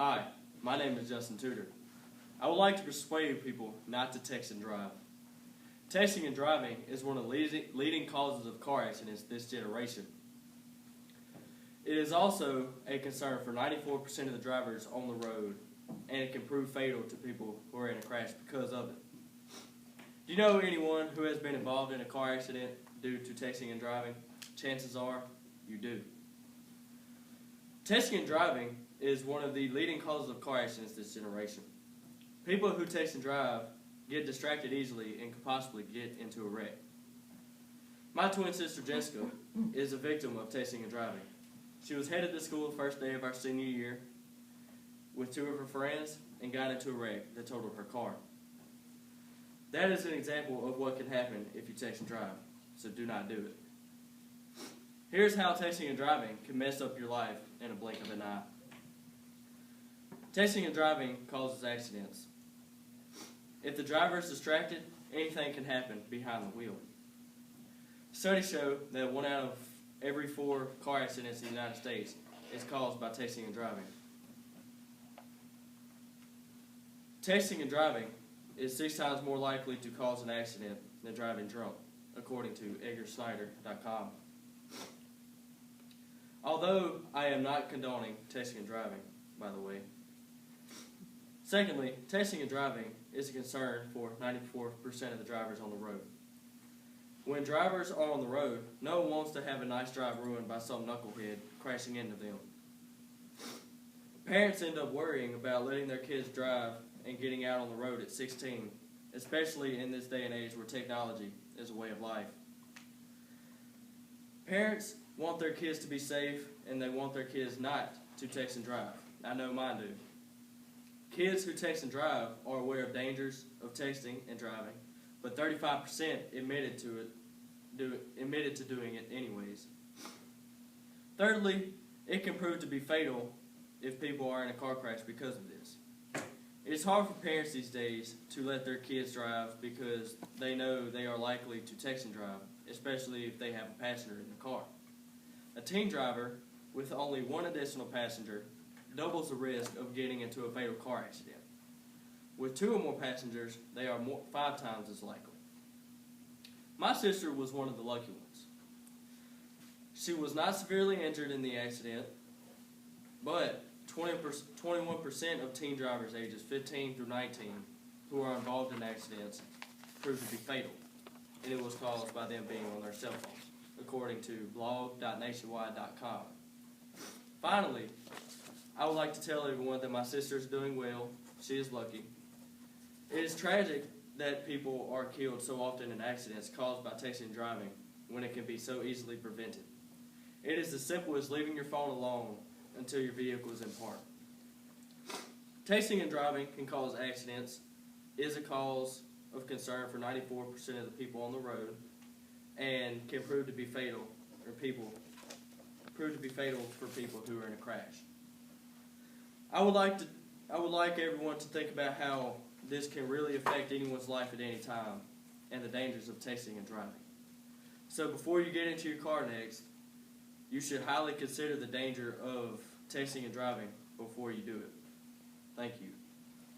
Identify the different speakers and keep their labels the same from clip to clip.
Speaker 1: Hi, my name is Justin Tudor. I would like to persuade people not to text and drive. Texting and driving is one of the leading causes of car accidents this generation. It is also a concern for 94% of the drivers on the road, and it can prove fatal to people who are in a crash because of it. Do you know anyone who has been involved in a car accident due to texting and driving? Chances are you do. Texting and driving is one of the leading causes of car accidents this generation. People who text and drive get distracted easily and could possibly get into a wreck. My twin sister Jessica is a victim of texting and driving. She was headed to school the first day of our senior year with two of her friends and got into a wreck that totaled her car. That is an example of what can happen if you text and drive, so do not do it. Here's how texting and driving can mess up your life in a blink of an eye. Texting and driving causes accidents. If the driver is distracted, anything can happen behind the wheel. Studies show that 1 out of every 4 car accidents in the United States is caused by texting and driving. Texting and driving is 6 times more likely to cause an accident than driving drunk, according to EdgarSnyder.com. Although I am not condoning texting and driving, by the way. Secondly, texting and driving is a concern for 94% of the drivers on the road. When drivers are on the road, no one wants to have a nice drive ruined by some knucklehead crashing into them. Parents end up worrying about letting their kids drive and getting out on the road at 16, especially in this day and age where technology is a way of life. Parents want their kids to be safe, and they want their kids not to text and drive. I know mine do. Kids who text and drive are aware of dangers of texting and driving, but 35% admitted to doing it anyways. Thirdly, it can prove to be fatal if people are in a car crash because of this. It is hard for parents these days to let their kids drive because they know they are likely to text and drive, especially if they have a passenger in the car. A teen driver with only one additional passenger doubles the risk of getting into a fatal car accident. With 2 or more passengers, they are 5 times as likely. My sister was one of the lucky ones. She was not severely injured in the accident, but 21% of teen drivers ages 15 through 19 who are involved in accidents proved to be fatal, and it was caused by them being on their cell phones, according to blog.nationwide.com. Finally, I would like to tell everyone that my sister is doing well. She is lucky. It is tragic that people are killed so often in accidents caused by texting and driving when it can be so easily prevented. It is as simple as leaving your phone alone until your vehicle is in park. Texting and driving can cause accidents, is a cause of concern for 94% of the people on the road, and can prove to be fatal for people who are in a crash. I would like everyone to think about how this can really affect anyone's life at any time and the dangers of texting and driving. So before you get into your car next, you should highly consider the danger of texting and driving before you do it. Thank you.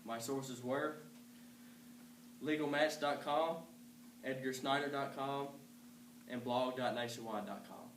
Speaker 1: My sources were legalmatch.com, EdgarSnyder.com, and blog.nationwide.com.